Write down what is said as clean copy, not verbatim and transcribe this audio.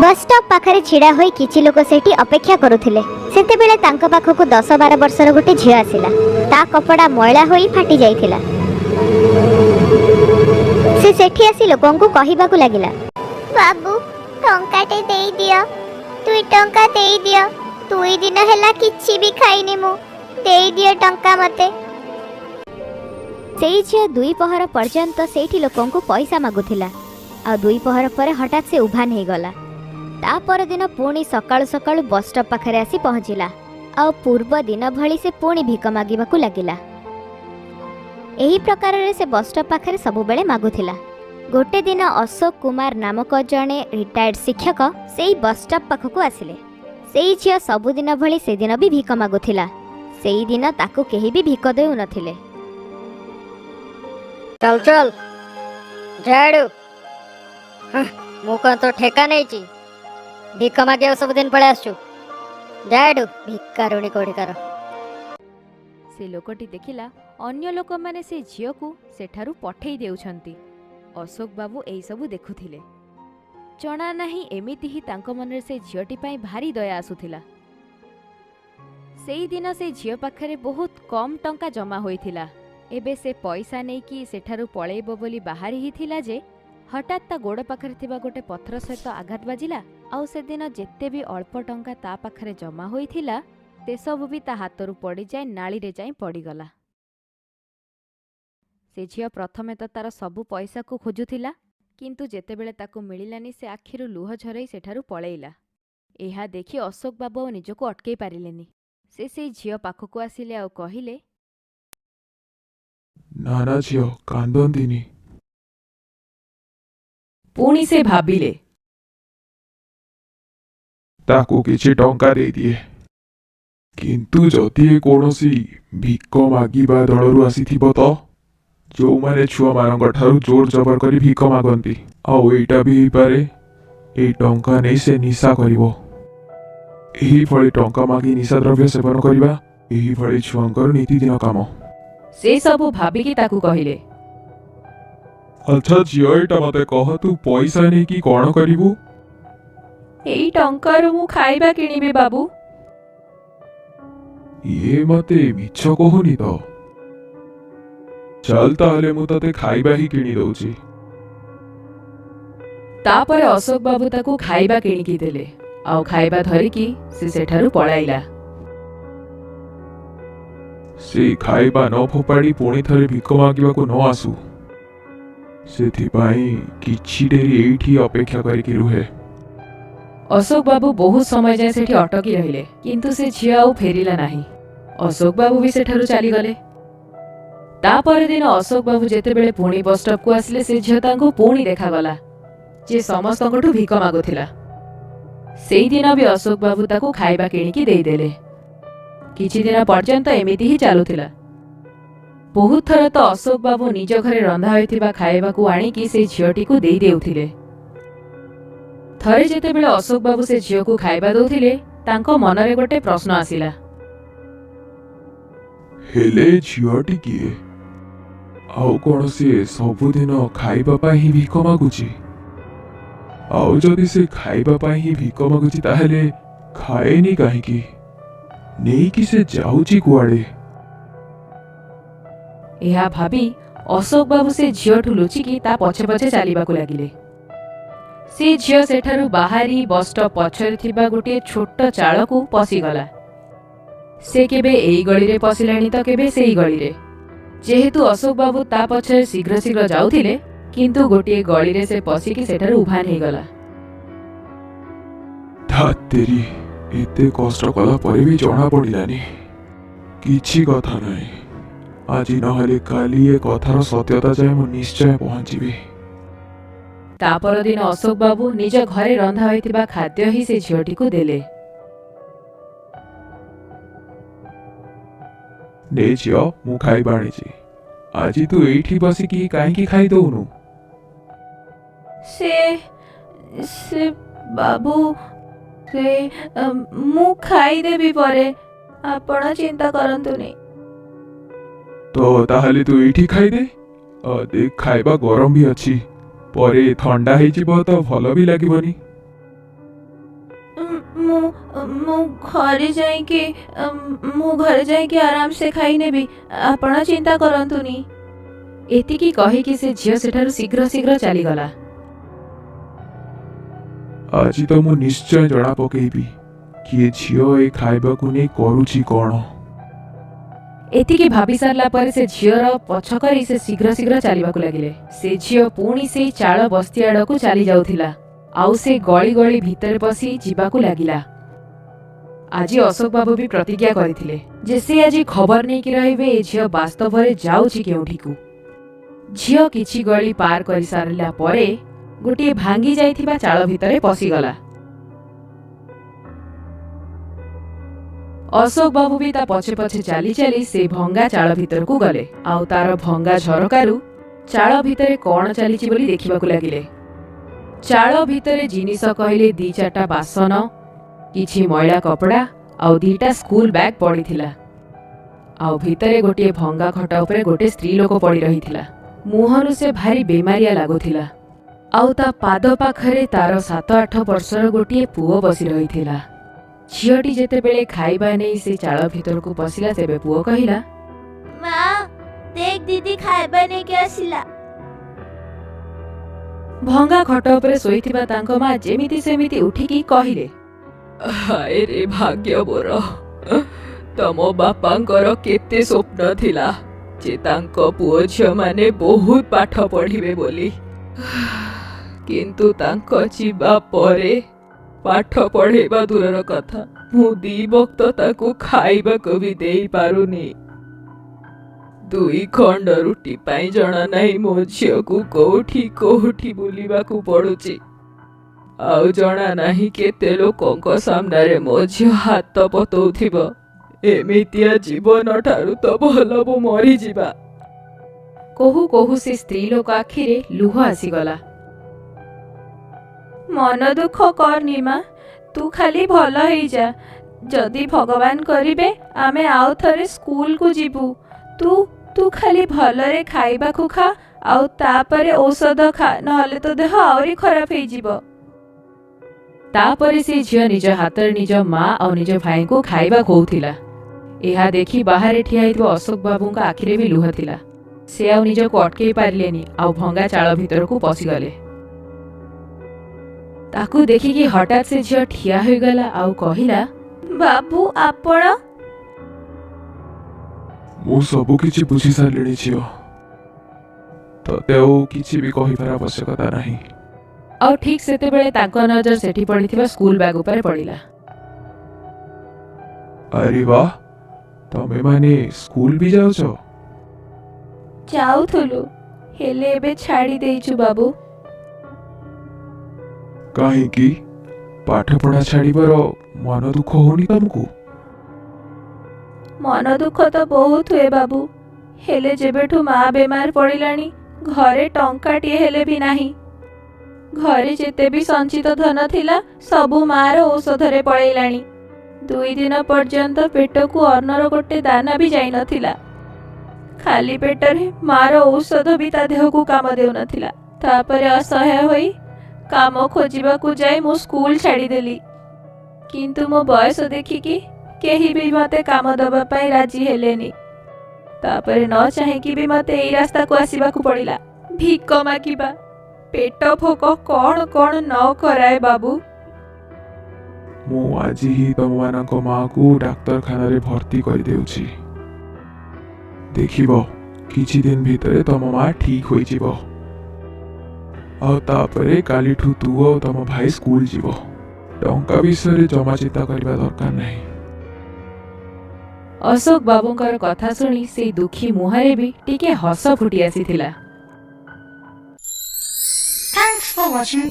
Bus stop पाखरे छिड़ा होई किछि लोक सेठी अपेक्षा करुथिले। सेतेबेले तांका पाखकु 10-12 वर्षर गोटे झियो आसिला। ता कपड़ा मैला होई फाटी जाइथिला। से सेठी आसी लोकंकु कहिबाकु लागिला, बाबू टंकाटे देई दियो, 2 टंका देई दियो, 2 दिन हैला किछि भी खाइनी मु, देई दियो टंका मते। सेई झियो 2 पहर पर्यंत सेठी लोकंकु पैसा मागुथिला। आ 2 पहर पर हठात से उभान हे गला। ता पर दिन पुणी सकाळु सकाळु बस स्टॉप पाखरे आसी पहुँचिला। आ पूर्व दिन भली से पुणी भिक मागिबाकु लागिला। एही प्रकार रे से बस स्टॉप पाखरे सबु बेले मागुथिला। गोटे दिन अशोक कुमार नामक जणे रिटायर्ड शिक्षक सेई बस स्टॉप पाखकु आसिले। सेई झियो सबुदिन भली से दिन भी भिक मागुथिला। सेई दिन ताकु केही भी भिक देउ नथिले। चल चल झाड़ू मु कौन तो ठेका नहीं ची भिक मागे सब दिन पळे आसु झाड़ू भिकारुणी कोड़िकार। से लोकटी देखिला अन्य लोक माने से झियो को सेठारु पठेई देउछंती। अशोक बाबू एई सबु देखुथिले। जणा नाही एमिति ही तांको मनरे से झियोटी पाई भारी दया आसुथिला। सेई दिन से झियो पाखरे बहुत कम टंका जमा होइथिला। एबे से पैसा नहीं कि सेठारु पळेइबो बोली बाहरी ही थिला जे हठात ता गोड़ पाखरे थिबा गोटे पत्थर सहित आघात बाजिला। आउ से दिन जेते भी अल्प टंका ता पाखरे जमा होइथिला ते सब भी ता हातरू पड़ी जाए नाली रे जाई पड़ीगला। से झियो प्रथमे तो तार सबु पैसा को खोजुथिला, किंतु जेतेबेले ताकू मिलिलानी से आखिरु लुह झरई सेठारु पळेइला। एहा देखि अशोक बाबू निजको अटकेई पारिलेनी। से झियो पाखकू आसिले आ कहिले, नाना झियो कांदंदिनी। पुणी से भाबिले ताकू किछि टंका दे दिए, किंतु जदि कोनोसी भिक मागिबा दलरु आसीथिबो तो जो माने छुआ मानक ठारू जोर जबर करी भिक मागंती आउ एटा भी हेई पारे ए टंका नै से निशा करिवो। एही फळे टंका मागी निशा द्रव्य सेवन करिबा एही फळे छुआंकर नीतिदिन काम। से सबु भाबिकी ताकू कहिले, अच्छा झियो एटा मते कह तू पैसा नै कि कोन करिवु? एई टंकार मु खाइबा किनिबे बाबू। ये मते मिछ कहूनी तो चल ताहले मु तते खाइबा ही किनी दउची। तापर अशोक बाबू ताकू खाइबा किणिकी देले। आउ खाइबा धरिकी से सेठारु पळाइला। से खाइबा न फोपाड़ी पुणी थरे भिक मागिबाकू न आसु सेथिपाई किछि डेरी एठी अपेक्षा करिकी रुहे। अशोक बाबू बहुत समय जाए सेठी अटकी रहिले, किंतु से झियो आउ फेरिला नाही। अशोक बाबू भी सेठारु चली गले। तापर दिन अशोक बाबू जेतेबेले पुणी बस स्टॉप को आसिले से झियो तांको पुणी देखा गला जे समस्तंकठु भिक मागुथिला। सेई दिन भी अशोक बाबू ताकू खाइबा किणिकी देई देले। किछि दिन पर्यंत एमिति ही चालुथिला। बहुत थर तो अशोक बाबू निज घरे रंधा होइथिबा खाइबाकू आनिकी से झियोटी को देई देउथिले। थरे जेतेबेले अशोक बाबू से झियो को खाइबा दउथिले तांको मनरे गोटे प्रश्न आसिला, हेले झियोटी किए आउ कोन से सबुदिन खाइबा पाई ही भिक मागुची? आउ जदि से खाइबा पाई ही भिक मागुची ताहेले खाएनी काहेकी? नेई कि से जाउची कुआडे? एहा भाबी अशोक बाबू से झियोठु लुचिकी ता पछे पछे चालिबाकू लागिले। से झियो सेठारु बाहारी बस स्टॉप पछरे थिबा गोटे छोट चाळकू पसिगला। से केबे एई गळी रे पसिलाणी तो केबे सेई गळी रे। जेहेतु अशोक बाबू ता पछरे शीघ्र शीघ्र जाउथिले, किंतु गोटे गळी रे से पसिकी सेठारु उभान हे गला। धातेरी एते कष्ट कला परे भी जणा पड़िलानी किछि कथा नाही। आजि नहले काली ए कथार सत्यता जाय मु निश्चय पहुंचीबी। तापर दिन अशोक बाबू निज घरे रंधा होइतिबा खाद्य ही से झियोटी को देले। ने झियो मु खाई बाणीची आजि तू एठी बसी की काहे की खाई दउनु? से बाबू से मु खाई देबी परे, आपण चिंता करंतुनी। तो ताहले तू एठी खाई दे। देख खाइबा गरम भी अछि, परे ठंडा हेजिबो तो भल भी लागिबनी। ମୁଁ ଘରେ ଯାଇକି ଆରାମସେ ଖାଇ ନେବି, ଆପଣ ଚିନ୍ତା କରନ୍ତୁନି। ଏତିକି କହିକି ସେ ଝିଅ ସେଠାରୁ ଶୀଘ୍ର ଶୀଘ୍ର ଚାଲିଗଲା। ଆଜି ତ ମୁଁ ନିଶ୍ଚୟ ଜଣା ପକେଇବି କିଏ ଝିଅ ଏ ଖାଇବାକୁ ନେଇ କରୁଛି କ'ଣ। ଏତିକି ଭାବି ସାରିଲା ପରେ ସେ ଝିଅର ପଛ କରି ସେ ଶୀଘ୍ର ଶୀଘ୍ର ଚାଲିବାକୁ ଲାଗିଲେ। ସେ ଝିଅ ପୁଣି ସେଇ ଚାଳ ବସ୍ତି ଆଡକୁ ଚାଲି ଯାଉଥିଲା, ଆଉ ସେ ଗଳି ଗଳି ଭିତରେ ପଶି ଯିବାକୁ ଲାଗିଲା। ଆଜି ଅଶୋକ ବାବୁ ବି ପ୍ରତିଜ୍ଞା କରିଥିଲେ ଯେ ସେ ଆଜି ଖବର ନେଇକି ରହିବେ ଏ ଝିଅ ବାସ୍ତବରେ ଯାଉଛି କେଉଁଠିକୁ। ଝିଅ କିଛି ଗଳି ପାର କରି ସାରିଲା ପରେ ଗୋଟିଏ ଭାଙ୍ଗି ଯାଇଥିବା ଚାଳ ଭିତରେ ପଶିଗଲା। ଅଶୋକ ବାବୁ ବି ତା ପଛେ ପଛେ ଚାଲି ଚାଲି ସେ ଭଙ୍ଗା ଚାଳ ଭିତରକୁ ଗଲେ, ଆଉ ତାର ଭଙ୍ଗା ଝରକାରୁ ଚାଳ ଭିତରେ କ'ଣ ଚାଲିଛି ବୋଲି ଦେଖିବାକୁ ଲାଗିଲେ। ଚାଳ ଭିତରେ ଜିନିଷ କହିଲେ 2-4ଟା ବାସନ, କିଛି ମଇଳା କପଡ଼ା ଆଉ 2ଟା ସ୍କୁଲ ବ୍ୟାଗ୍ ପଡ଼ିଥିଲା। ଆଉ ଭିତରେ ଗୋଟିଏ ଭଙ୍ଗା ଖଟ ଉପରେ ଗୋଟେ ସ୍ତ୍ରୀ ଲୋକ ପଡ଼ି ରହିଥିଲା। ମୁହଁରୁ ସେ ଭାରି ବେମାରିଆ ଲାଗୁଥିଲା, ଆଉ ତା ପାଦ ପାଖରେ ତାର 7-8 ବର୍ଷର ଗୋଟିଏ ପୁଅ ବସି ରହିଥିଲା। ଝିଅଟି ଯେତେବେଳେ ଖାଇବା ନେଇ ସେ ଚାଳ ଭିତରକୁ ପଶିଲା, ତେବେ ପୁଅ କହିଲା, ମା ଦେଖ ଦିଦି ଖାଇବା ନେଇକି ଆସିଲା। ଭଙ୍ଗା ଖଟ ଉପରେ ଶୋଇଥିବା ତାଙ୍କ ମା ଯେମିତି ସେମିତି ଉଠିକି କହିଲେ, ହାୟ ରେ ଭାଗ୍ୟ ମୋର, ତମ ବାପାଙ୍କର କେତେ ସ୍ୱପ୍ନ ଥିଲା ଯେ ତାଙ୍କ ପୁଅ ଝିଅମାନେ ବହୁତ ପାଠ ପଢିବେ ବୋଲି, କିନ୍ତୁ ତାଙ୍କ ଯିବା ପରେ ପାଠ ପଢେଇବା ଦୂରର କଥା, ମୁଁ 2 ବକ୍ତ ତାକୁ ଖାଇବାକୁ ବି ଦେଇପାରୁନି। 2 ଖଣ୍ଡ ରୁଟି ପାଇଁ ଜଣା ନାହିଁ ମୋ ଝିଅକୁ କୋଉଠି କୋଉଠି ବୁଲିବାକୁ ପଡୁଛି, ଆଉ ଜଣା ନାହିଁ କେତେ ଲୋକଙ୍କ ସାମ୍ନାରେ ମୋ ଝିଅ ହାତ ପତଉଥିବ। ଏମିତିଆ ଜୀବନ ଠାରୁ ତ ଭଲ ମୁଁ ମରିଯିବା। କହୁ କହୁ ସେ ସ୍ତ୍ରୀ ଲୋକ ଆଖିରେ ଲୁହ ଆସିଗଲା। ମନ ଦୁଃଖ କରନି ମା, ତୁ ଖାଲି ଭଲ ହେଇଯା। ଯଦି ଭଗବାନ କରିବେ ଆମେ ଆଉ ଥରେ ସ୍କୁଲକୁ ଯିବୁ। ତୁ ଖାଲି ଭଲରେ ଖାଇବାକୁ ଖା, ଆଉ ତାପରେ ଔଷଧ ଖା, ନହେଲେ ତୋ ଦେହ ଆହୁରି ଖରାପ ହେଇଯିବ। ତାପରେ ସେ ଝିଅ ନିଜ ହାତରେ ନିଜ ମା ଆଉ ନିଜ ଭାଇଙ୍କୁ ଖାଇବା ଖୋଉଥିଲା। ଏହା ଦେଖି ବାହାରେ ଠିଆ ହେଇଥିବା ଅଶୋକ ବାବୁଙ୍କ ଆଖିରେ ବି ଲୁହ ଥିଲା। ସେ ଆଉ ନିଜକୁ ଅଟକେଇ ପାରିଲେନି, ଆଉ ଭଙ୍ଗା ଚାଳ ଭିତରକୁ ପଶିଗଲେ। ତାକୁ ଦେଖିକି ହଠାତ୍ ସେ ଝିଅ ଠିଆ ହୋଇଗଲା ଆଉ କହିଲା, ବାବୁ ଆପଣ? ମୁଁ ସବୁ କିଛି ବୁଝି ସାରିଲିଣି ଝିଅ, ତତେ ଆଉ କିଛି ବି କହିବାର ଆବଶ୍ୟକତା ନାହିଁ। ଆଉ ଠିକ୍ ସେତେବେଳେ ତାଙ୍କ ନଜର ସେଠି ପଡ଼ିଥିବା ସ୍କୁଲ ବ୍ୟାଗ୍ ଉପରେ ପଡ଼ିଲା। ଆରେ ବାଃ, ତମେ ମାନେ ସ୍କୁଲ ବି ଯାଉଛ? ଯାଉଥିଲୁ, ହେଲେ ଏବେ ଛାଡ଼ି ଦେଇଛୁ ବାବୁ। କାହିଁକି? ପାଠପଢ଼ା ଛାଡ଼ିବାର ମନ ଦୁଃଖ ହଉନି ତମକୁ? ମନ ଦୁଃଖ ତ ବହୁତ ହୁଏ ବାବୁ, ହେଲେ ଯେବେଠୁ ମା ବେମାର ପଡ଼ିଲାଣି ଘରେ ଟଙ୍କାଟିଏ ହେଲେ ବି ନାହିଁ। ଘରେ ଯେତେ ବି ସଞ୍ଚିତ ଧନ ଥିଲା ସବୁ ମାର ଔଷଧରେ ପଳେଇଲାଣି। 2 ଦିନ ପର୍ଯ୍ୟନ୍ତ ପେଟକୁ ଅନ୍ନର ଗୋଟେ ଦାନା ବି ଯାଇନଥିଲା। ଖାଲି ପେଟରେ ମାର ଔଷଧ ବି ତା ଦେହକୁ କାମ ଦେଉନଥିଲା। ତାପରେ ଅସହାୟ ହୋଇ କାମ ଖୋଜିବାକୁ ଯାଇ ମୁଁ ସ୍କୁଲ ଛାଡ଼ିଦେଲି, କିନ୍ତୁ ମୋ ବୟସ ଦେଖିକି କେହି ବି ମତେ କାମ ଦେବା ପାଇଁ ରାଜି ହେଲେନି। ତାପରେ ନ ଚାହିଁକି ବି ମତେ ଏଇ ରାସ୍ତାକୁ ଆସିବାକୁ ପଡ଼ିଲା। ଭିକ ମାଗିବା, ପେଟ ଭୋକ କ'ଣ କ'ଣ ନ କରାଏ ବାବୁ। ମୁଁ ଆଜି ହିଁ ତମମାନଙ୍କ ମାଆକୁ ଡାକ୍ତରଖାନାରେ ଭର୍ତ୍ତି କରିଦେଉଛି। ଦେଖିବ କିଛି ଦିନ ଭିତରେ ତମ ମା ଠିକ ହୋଇଯିବ, ଆଉ ତାପରେ କାଲିଠୁ ତୁ ଆଉ ତମ ଭାଇ ସ୍କୁଲ ଯିବ। ଟଙ୍କା ବିଷୟରେ ଜମା ଚିନ୍ତା କରିବା ଦରକାର ନାହିଁ। ଅଶୋକ ବାବୁଙ୍କର କଥା ଶୁଣି ସେଇ ଦୁଃଖୀ ମୁହଁରେ ବି ଟିକେ ହସ ଫୁଟି ଆସିଥିଲା। Thanks for watching.